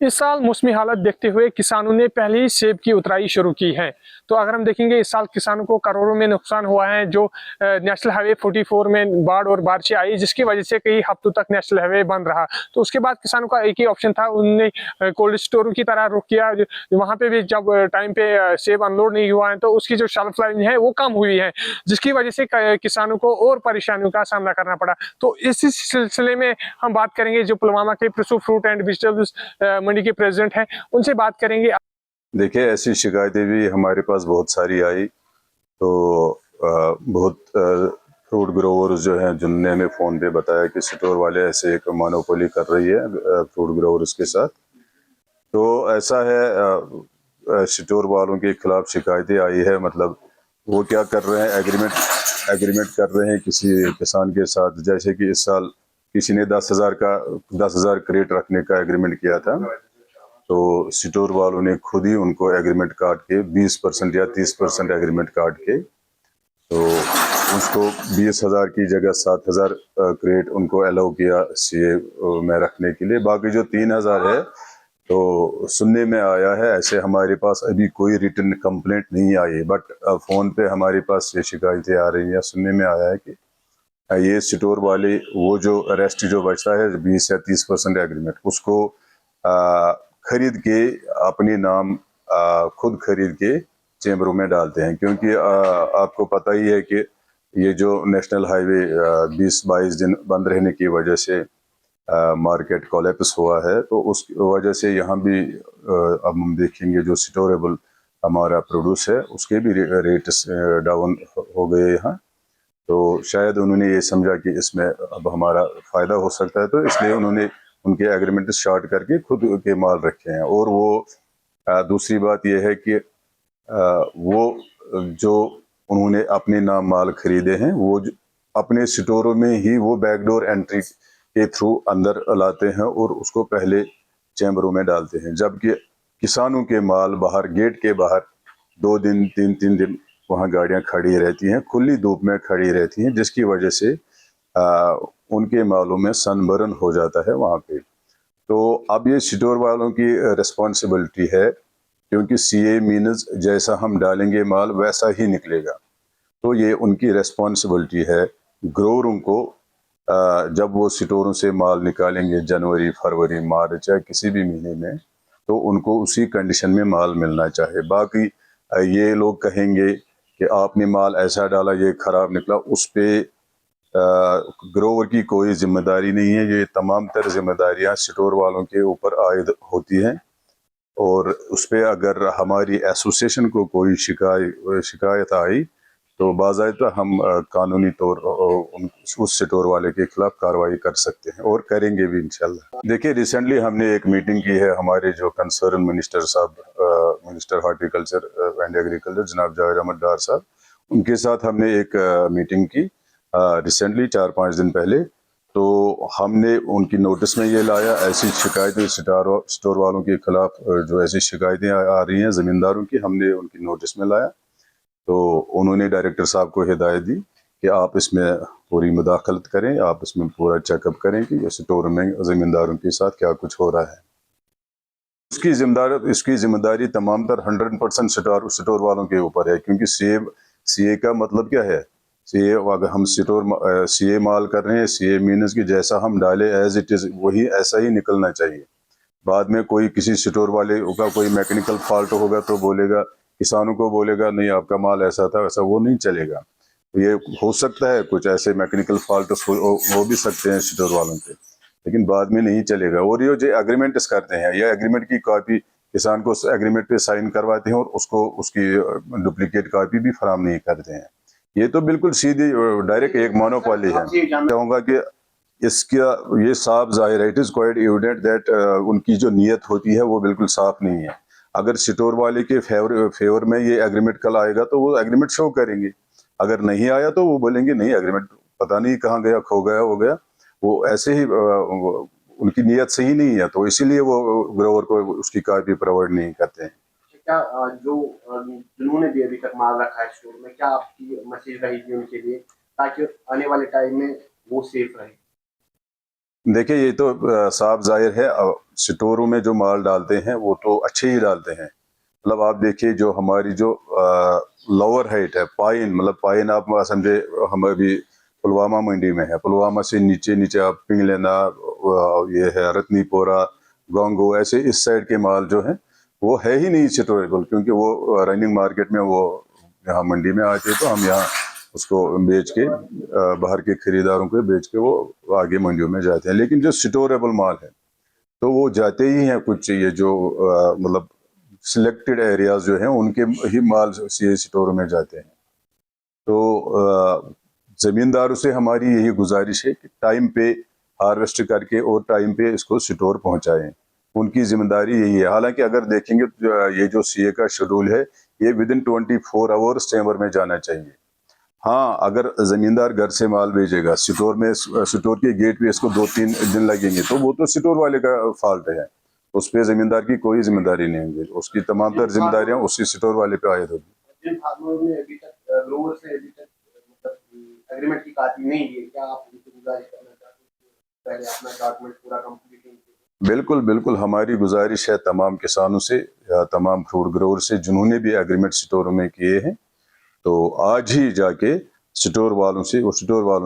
इस साल मौसमी हालत देखते हुए किसानों ने पहले ही सेब की उतराई शुरू की है। तो अगर हम देखेंगे इस साल किसानों को करोड़ों में नुकसान हुआ है। जो नेशनल हाईवे 44 में बाढ़ और बारिशें आई, जिसकी वजह से कई हफ्तों तक नेशनल हाईवे बंद रहा। तो उसके बाद किसानों का एक ही ऑप्शन था, उन्होंने कोल्ड स्टोरों की तरह रुख किया। वहां पे भी जब टाइम पे सेब अनलोड नहीं हुआ है तो उसकी जो शेल्फ लाइफ है वो कम हुई है, जिसकी वजह से किसानों को और परेशानियों का सामना करना पड़ा। तो इसी सिलसिले में हम बात करेंगे जो पुलवामा के प्रसू फ्रूट एंड वेजिटेबल्स मंडी के प्रेसिडेंट हैं, उनसे बात करेंगे। देखिए, ऐसी शिकायतें भी हमारे पास बहुत सारी आई। तो बहुत फ्रूट ग्रोवर्स जो हैं जिनने हमें फ़ोन पे बताया कि स्टोर वाले ऐसे एक मोनोपोली कर रही है फ्रूट ग्रोवर्स के साथ। तो ऐसा है, स्टोर वालों के खिलाफ शिकायतें आई है। मतलब वो क्या कर रहे हैं, एग्रीमेंट कर रहे हैं किसी किसान के साथ। जैसे कि इस साल किसी ने 10,000 क्रेट रखने का एग्रीमेंट किया था, तो स्टोर वालों ने खुद ही उनको एग्रीमेंट काट के 20% या 30% एग्रीमेंट काट के, तो उसको 20,000 की जगह 7,000 क्रेट उनको अलाउ किया सीए में रखने के लिए। बाकी जो 3,000 है, तो सुनने में आया है, ऐसे हमारे पास अभी कोई रिटन कंप्लेंट नहीं आई, बट फ़ोन पे हमारे पास ये शिकायतें आ रही हैं। सुनने में आया है कि ये स्टोर वाले वो जो रेस्ट जो बचता है 20 या 30% एग्रीमेंट, उसको खरीद के अपने नाम खुद खरीद के चेम्बरों में डालते हैं। क्योंकि आपको पता ही है कि ये जो नेशनल हाईवे 20-22 दिन बंद रहने की वजह से मार्केट कोलैप्स हुआ है, तो उस वजह से यहाँ भी अब हम देखेंगे जो स्टोरेबल हमारा प्रोड्यूस है उसके भी रेट्स डाउन हो गए यहाँ। तो शायद उन्होंने ये समझा कि इसमें अब हमारा फ़ायदा हो सकता है, तो इसलिए उन्होंने उनके एग्रीमेंट शॉर्ट करके खुद के माल रखे हैं। और वो दूसरी बात यह है कि वो जो उन्होंने अपने नाम माल खरीदे हैं, वो अपने स्टोरों में ही वो बैकडोर एंट्री के थ्रू अंदर लाते हैं और उसको पहले चैम्बरों में डालते हैं। जबकि किसानों के माल बाहर गेट के बाहर 2 दिन 3-3 दिन वहाँ गाड़ियाँ खड़ी रहती हैं, खुली धूप में खड़ी रहती हैं, जिसकी वजह से उनके मालों में सनबर्न हो जाता है वहाँ पे। तो अब ये स्टोर वालों की रिस्पॉन्सिबिलिटी है, क्योंकि सीए मीन्स जैसा हम डालेंगे माल वैसा ही निकलेगा। तो ये उनकी रिस्पॉन्सिबिलिटी है ग्रोअरों को। जब वो स्टोरों से माल निकालेंगे जनवरी, फरवरी, मार्च या किसी भी महीने में, तो उनको उसी कंडीशन में माल मिलना चाहिए। बाकी ये लोग कहेंगे कि आपने माल ऐसा डाला ये ख़राब निकला, उस पर ग्रोवर की कोई जिम्मेदारी नहीं है। ये तमाम तर जिम्मेदारियाँ स्टोर वालों के ऊपर आयद होती हैं। और उस पर अगर हमारी एसोसिएशन को कोई शिकायत आई, तो बाज़ाब्ता हम कानूनी तौर उस स्टोर वाले के खिलाफ कार्रवाई कर सकते हैं और करेंगे भी इंशाल्लाह। देखिए, रिसेंटली हमने एक मीटिंग की है हमारे जो कंसर्न मिनिस्टर साहब, मिनिस्टर हार्टिकल्चर एंड एग्रीकल्चर जनाब जावेद अहमद डार साहब, उनके साथ हमने एक मीटिंग की रिसेंटली 4-5 दिन पहले। तो हमने उनकी नोटिस में ये लाया, ऐसी शिकायतें स्टोर वालों के खिलाफ जो ऐसी शिकायतें आ रही हैं ज़मींदारों की, हमने उनकी नोटिस में लाया। तो उन्होंने डायरेक्टर साहब को हिदायत दी कि आप इसमें पूरी मुदाखलत करें, आप इसमें पूरा चेकअप करें कि स्टोर में ज़मींदारों के साथ क्या कुछ हो रहा है। इसकी जिम्मेदारी तमाम तर 100% स्टोर वालों के ऊपर है। क्योंकि सीए का मतलब क्या है? सीए, अगर हम सीए माल कर रहे हैं, सीए मीन्स कि जैसा हम डाले एज इट इज़ वही ऐसा ही निकलना चाहिए। बाद में कोई किसी स्टोर वाले का कोई मैकेनिकल फॉल्ट होगा तो बोलेगा, किसानों को बोलेगा नहीं आपका माल ऐसा था, ऐसा वो नहीं चलेगा। तो ये हो सकता है कुछ ऐसे मैकेनिकल फॉल्ट हो भी सकते हैं स्टोर वालों के, लेकिन बाद में नहीं चलेगा। और ये जो एग्रीमेंट करते हैं, ये एग्रीमेंट की कॉपी किसान को एग्रीमेंट पे साइन करवाते हैं और उसको उसकी डुप्लीकेट कॉपी भी फराम नहीं करते हैं। ये तो बिल्कुल सीधी डायरेक्ट एक मोनोपोली है। चाहूँगा कि इसका ये साफ जाहिर है, it is quite evident that उनकी जो नीयत होती है वो बिल्कुल साफ नहीं है। अगर स्टोर वाले के फेवर में ये एग्रीमेंट कल आएगा तो वो एग्रीमेंट शो करेंगे, अगर नहीं आया तो वो बोलेंगे नहीं एग्रीमेंट पता नहीं कहाँ गया, खो गया, हो गया। वो ऐसे ही उनकी नीयत सही नहीं है, तो इसीलिए वो ग्रोवर को उसकी कॉपी प्रोवाइड नहीं करते हैं। क्या जिन्होंने भी अभी तक माल रखा है स्टोर में, क्या आपकी मैसेज रहेगी उनके लिए ताकि आने वाले टाइम में वो सेफ रहे? देखिए ये तो साफ जाहिर है, स्टोरों में जो माल डालते हैं वो तो अच्छे ही डालते हैं। मतलब आप देखिए जो हमारी जो लोअर हाइट है, पाइन, मतलब पाइन आप समझे, हम अभी पुलवामा मंडी में है, पुलवामा से नीचे नीचे आप पिंगलेना, ये है रत्नीपोरा, गोंगो, ऐसे इस साइड के माल जो है वो है ही नहीं स्टोरेबल, क्योंकि वो रनिंग मार्केट में वो यहाँ मंडी में आते, तो हम यहाँ उसको बेच के बाहर के खरीदारों को बेच के वो आगे मंडियों में जाते हैं। लेकिन जो स्टोरेबल माल है तो वो जाते ही हैं कुछ, ये जो मतलब सिलेक्टेड एरियाज जो हैं उनके ही माल ये स्टोर में जाते हैं। तो ज़मींदारों से हमारी यही गुजारिश है कि टाइम पे हार्वेस्ट करके और टाइम पे इसको स्टोर पहुंचाएं, उनकी जिम्मेदारी यही है। हालांकि अगर देखेंगे ये जो सीए का शेड्यूल है ये विदिन 24 आवर्स चैम्बर में जाना चाहिए। हाँ, अगर ज़मींदार घर से माल भेजेगा स्टोर में, स्टोर के गेट पे इसको 2-3 दिन लगेंगे तो वो तो स्टोर वाले का फॉल्ट है, उस पर ज़मींदार की कोई जिम्मेदारी नहीं होगी, उसकी तमाम तर जिम्मेदारियाँ उसी स्टोर वाले पे आयद होगी। जिन फार्मरों ने अभी तक ग्रोवर से अभी तक मतलब एग्रीमेंट की कॉपी नहीं ली, क्या आप उनको गुजारिश करना चाहते हैं पहले अपना डॉक्यूमेंट पूरा कंप्लीट कीजिए? बिल्कुल बिल्कुल, हमारी गुजारिश है तमाम किसानों से या तमाम फ्रूट ग्रोवर से जिन्होंने भी एग्रीमेंट स्टोर में किए हैं, तो आज ही जाके स्टोर वालों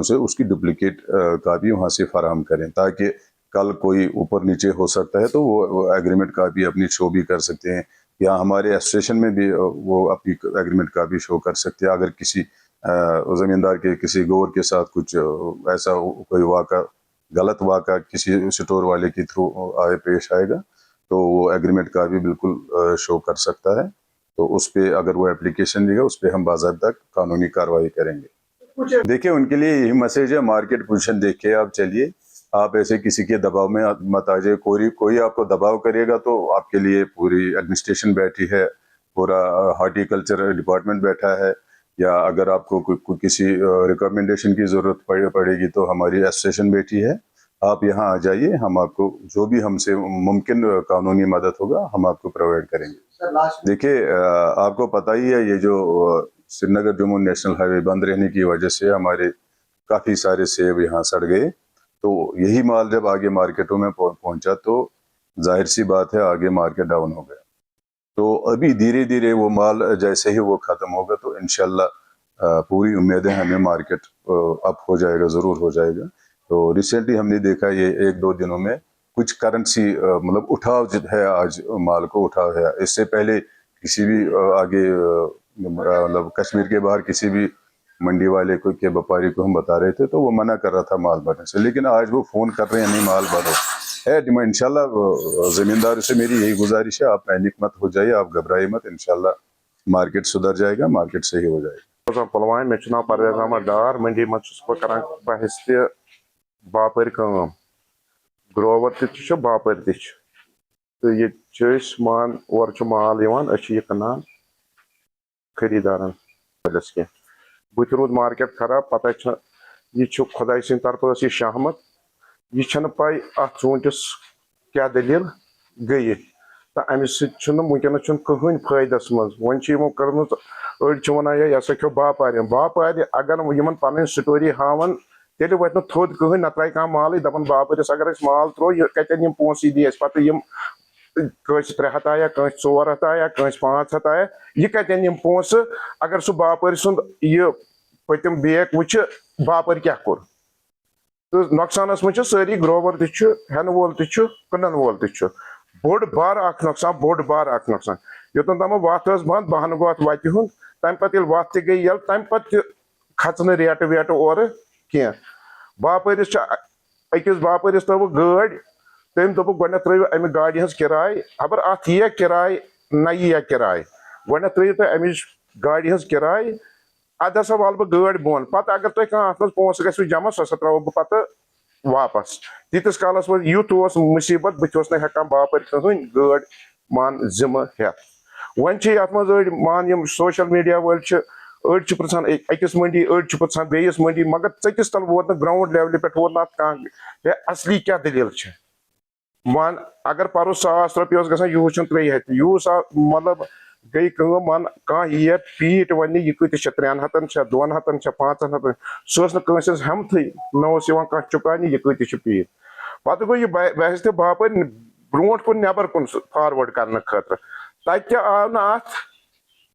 से उसकी डुप्लीकेट कापी वहाँ से फराहम करें, ताकि कल कोई ऊपर नीचे हो सकता है तो वो एग्रीमेंट कापी अपनी शो भी कर सकते हैं, या हमारे एसोसिएशन में भी वो अपनी एग्रीमेंट कापी शो कर सकते हैं। अगर किसी ज़मींदार के किसी गोर के साथ कुछ ऐसा कोई वाक़ा, गलत वाक़ा किसी स्टोर वाले के थ्रू पेश आएगा तो वो एग्रीमेंट कापी बिल्कुल शो कर सकता है। तो उस पर अगर वो एप्लीकेशन देगा उस पर हम बाज़ाब्ता कानूनी कार्रवाई करेंगे। देखिए उनके लिए यही मैसेज है, मार्केट पोजीशन देख के आप चलिए, आप ऐसे किसी के दबाव में मत आ जाए। कोई आपको दबाव करेगा तो आपके लिए पूरी एडमिनिस्ट्रेशन बैठी है, पूरा हार्टिकल्चर डिपार्टमेंट बैठा है, या अगर आपको किसी रिकमेंडेशन की ज़रूरत पड़ेगी तो हमारी एसोसिएशन बैठी है। आप यहाँ आ जाइए, हम आपको जो भी हमसे मुमकिन कानूनी मदद होगा हम आपको प्रोवाइड करेंगे। देखिए आपको पता ही है, ये जो श्रीनगर जम्मू नेशनल हाईवे बंद रहने की वजह से हमारे काफ़ी सारे सेब यहाँ सड़ गए, तो यही माल जब आगे मार्केटों में पहुँचा तो जाहिर सी बात है आगे मार्केट डाउन हो गया। तो अभी धीरे धीरे वो माल जैसे ही वो ख़त्म होगा तो इंशाल्लाह पूरी उम्मीद है हमें मार्केट अप हो जाएगा, ज़रूर हो जाएगा। तो रिसेंटली हमने देखा ये 1-2 दिनों में कुछ करेंसी मतलब उठाव है, आज माल को उठाव है। इससे पहले किसी भी आगे मतलब कश्मीर के बाहर किसी भी मंडी वाले को के व्यापारी को हम बता रहे थे तो वो मना कर रहा था माल भरने से, लेकिन आज वो फ़ोन कर रहे हैं नहीं माल भरो है डिमांड। इंशाल्लाह ज़मींदारों से मेरी यही गुजारिश है, आप पैनिक मत हो जाइए, आप घबराइए मत, इंशाल्लाह मार्केट सुधर जाएगा, मार्केट सही हो जाएगा। पुलवामा मे नाव परवेज अहमद डार, मंडी मज कर बहस बापर काम, ग्रोवर बापर तो ये मान और माल ये कनान खरीदारन कह बुत रूद मार्केट खराब, पता ये खुदा सद तरफ ये शहमत, यह पाई अत चूंटिस क्या दलील गई, तो अमि वनकस कहन फायदस मज वो कर्म अड़ वन यह सा खो बापार अगर इन पन स्टोरी हावन तेल वत थोद कहन न त्रा कह माल दपान बापरिस अगर माल त्रो कतन पोस दी पे कस 300 आया, कस 400 आया, कस 500 आया, यह कतन पोस अगर सह बापर सुंद यह पतम बेक वुच बापर क्या कोर, तो नुकसानस मज सारी ग्रोवर हेन वोल कनन वोल बोड़ बार नुकसान, बोड़ बार नुकसान। योतन तम वत बंद बहन गो अत वत हुंद, तम पे वत गई यल तम पे खच न रेट वेट और कह बापरिस अकिस बापरिस तव गाड़, तम दोप गोड त्रो अमि गाड़ी हज किराय, खबर अत यह किराय न यह किराय, गोड त्रो तुम अमिच गाड़ी हज किराय, अद हसा वाल बह गाड़ बोन, पत अगर तुम कह अत पोस गु जमा सह त्रो बह पे वापस, तीस कालस मज युत मुसीबत बहुत हेकान बापर कहन गाड़ मान जिम्म हेत। वन अत मज मान सोशल मीडिया वाल अड़ पृछान अकिस मंडी, अड़ पृछान बेस मंडी, मगर चकिस तल वोत ग्राउंड लेवल पे वोत कह असली क्या दलील मान अगर पर 100 रुपये ग यू 300 यू मतलब गई मान कह ये पीट वन यह कत 300 200 500 सह हमथ न कह चुकान यह कत पीट, پتہٕ گوٚو یہِ بحث تہِ باپٲرۍ برونٛٹھ کُن نٮ۪بر کُن فاروٲڈ کرنہٕ خٲطرٕ تتہِ تہِ آو نہٕ اتھ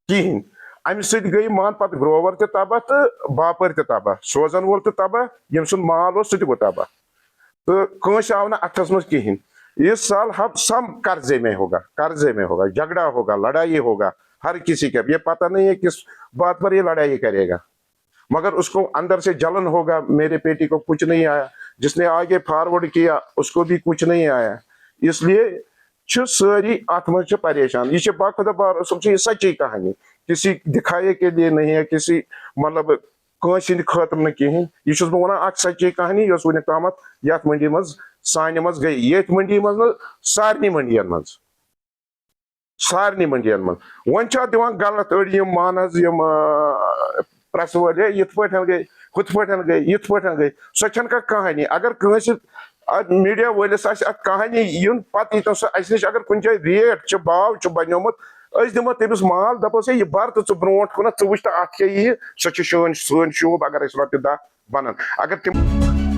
کِہینۍ امہِ سۭتۍ گٔے مان پتہٕ گروور تہِ تباہ تہٕ باپٲرۍ تہِ تباہ سوزن وول تہِ تباہ ییٚمہِ سُنٛد مال اوس سُہ تہِ گوٚو تباہ تہٕ کٲنٛسہِ آو نہٕ اتھس منٛز کِہینۍ اس سال سب قرضے میں ہوگا جھگڑا ہوگا لڑائی ہوگا ہر کسی کا یہ پتہ نہیں ہے کس بات پر یہ لڑائی کرے گا مگر اس کو اندر سے جلن ہوگا میرے بیٹی کو کچھ نہیں آیا جس نے آگے فارورڈ کیا اس کو بھی کچھ نہیں آیا اس لیے ساری ات مز پریشان یہ باخدا بار صبح یہ سچی کہانی کسی دکھائے کے لیے نہیں ہے کسی مطلب کٲنٛسہِ ہٕنٛدِ خٲطرٕ نہٕ کِہینۍ یہ چھُس بہٕ ونان اکھ سچی کہانی یۄس وُنیُک تامتھ یتھ منڈی منٛز سانہِ منٛز گٔے ییٚتھۍ منڈی منٛز نہٕ سارنٕے منڈین منٛز وۄنۍ چھِ اتھ دِوان غلط أڑۍ یِم مان حظ یِم پریس وٲلۍ ہے یِتھ پٲٹھۍ گٔے ہُتھ پٲٹھۍ گٔے یِتھ پٲٹھۍ گٔے سۄ چھنہٕ کانٛہہ کہانی اگر کٲنٛسہِ میڈیا وٲلِس آسہِ اتھ کہانی یُن پتہٕ ییٖتن سُہ اسہِ نِش اگر کُنہِ جایہِ ریٹ چھِ باو چھُ بنیومُت أسۍ دِمو تٔمِس مال دپوس ہے یہِ بر تہٕ ژٕ برونٛٹھ کُنتھ ژٕ وٕچھ تہٕ اتھ کیاہ ییہِ سۄ چھِ سٲنۍ شوٗب اگر أسۍ رۄپیہِ دہ بنن اگر تِم